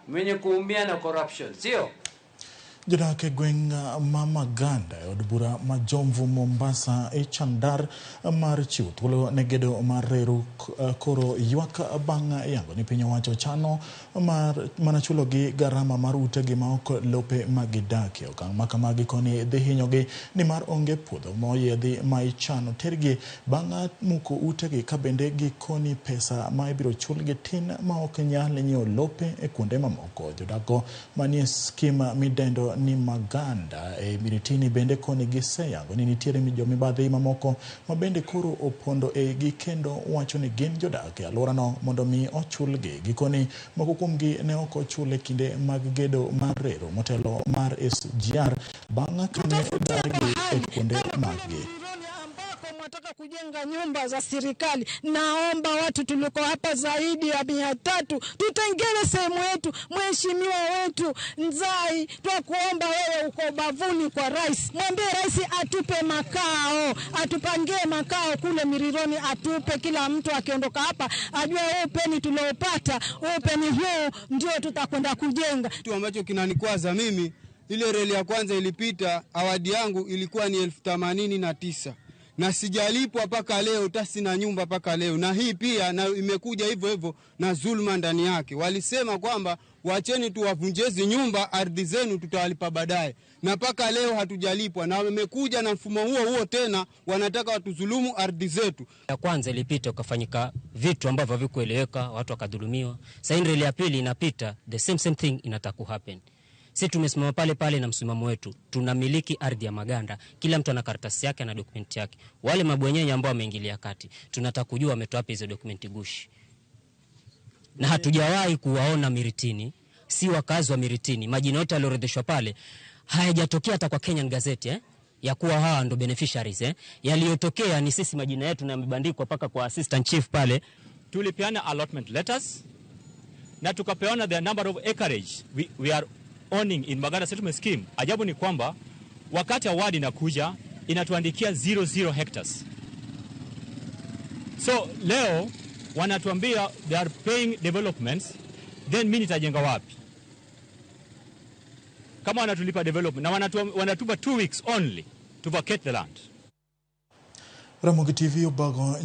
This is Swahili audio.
mwenye kuumia na corruption, sio? Jodak gweng' Mamaganda od bura majomvu Mombasa chandar mar chiwo thuolo ne gedo mar reru koro ywak bang' yango ni piny owacho chano mana chulogi garama mar utegi ma ok lope magidakie. Okang' ma kamagi koni dhi hinyogi nimar onge puodho moyiedhi ma ichano tergi bang' muko utegi ka bende gikoni pesa ma ibiro chulgi tin ma ok nyal nyiewo lope e kuonde mamoko. Jodago manie skima midendo ni Maganda Miritini bende koni giseyango ni nitiere jomibadhi mamoko ma bende koro opondo gi kendo wacho ni gin jodak e alworano mondo mi ochulgi. Gikoni moko kuomgi ne ok ochule kinde mag gedo mar reru motelo mar SGR bang' kane dargi e kuonde maggi. Nataka kujenga nyumba za serikali. Naomba watu tuliko hapa zaidi ya 300 tutengele sehemu yetu. Mheshimiwa wetu Nzai, twakuomba wewe uko bavuni kwa rais. Mwambie rais atupe makao, atupangie makao kule Mirironi, atupe kila mtu akiondoka hapa ajue upeni tuliopata, upeni huu ndio tutakwenda kujenga. Kitu ambacho kinanikwaza mimi, ile reli ya kwanza ilipita, awadi yangu ilikuwa ni 89,000. Na sijalipwa paka leo, tasi na nyumba paka leo. Na hii pia na imekuja hivyo hivyo na zulma ndani yake. Walisema kwamba wacheni tuwavunjezi nyumba, ardhi zenu tutawalipa baadaye. Na paka leo hatujalipwa, na wamekuja na mfumo huo tena wanataka watuzulumu ardhi zetu. Ya kwanza ilipita ukafanyika vitu ambavyo havikueleweka, watu wakadhulumiwa. Sasa ile ya pili inapita, the same thing inataka happen. Sisi tumesimama pale na msimamo wetu. Tunamiliki ardhi ya Maganda. Kila mtu ana karatasi yake na dokumenti yake. Wale mabwenyenye ambao wameingilia kati, tunataka kujua wametoa wapi hizo dokumenti gushi. Na hatujawahi kuwaona Miritini, si wakazi wa Miritini. Majina yote yaliorodheshwa pale hayajatokea hata kwa Kenyan Gazette ya kuwa hawa ndo beneficiaries Yaliyotokea ni sisi majina yetu na yamebandikwa paka kwa assistant chief pale. Tulipeana allotment letters na tukapeana the number of acreage we are owning in Maganda settlement scheme. Ajabu ni kwamba wakati awadi inakuja inatuandikia 00 hectares. So leo wanatuambia they are paying developments, then mimi nitajenga wapi? Kama wanatulipa development na wanatupa 2 weeks only to vacate the land. Ramogi TV Obago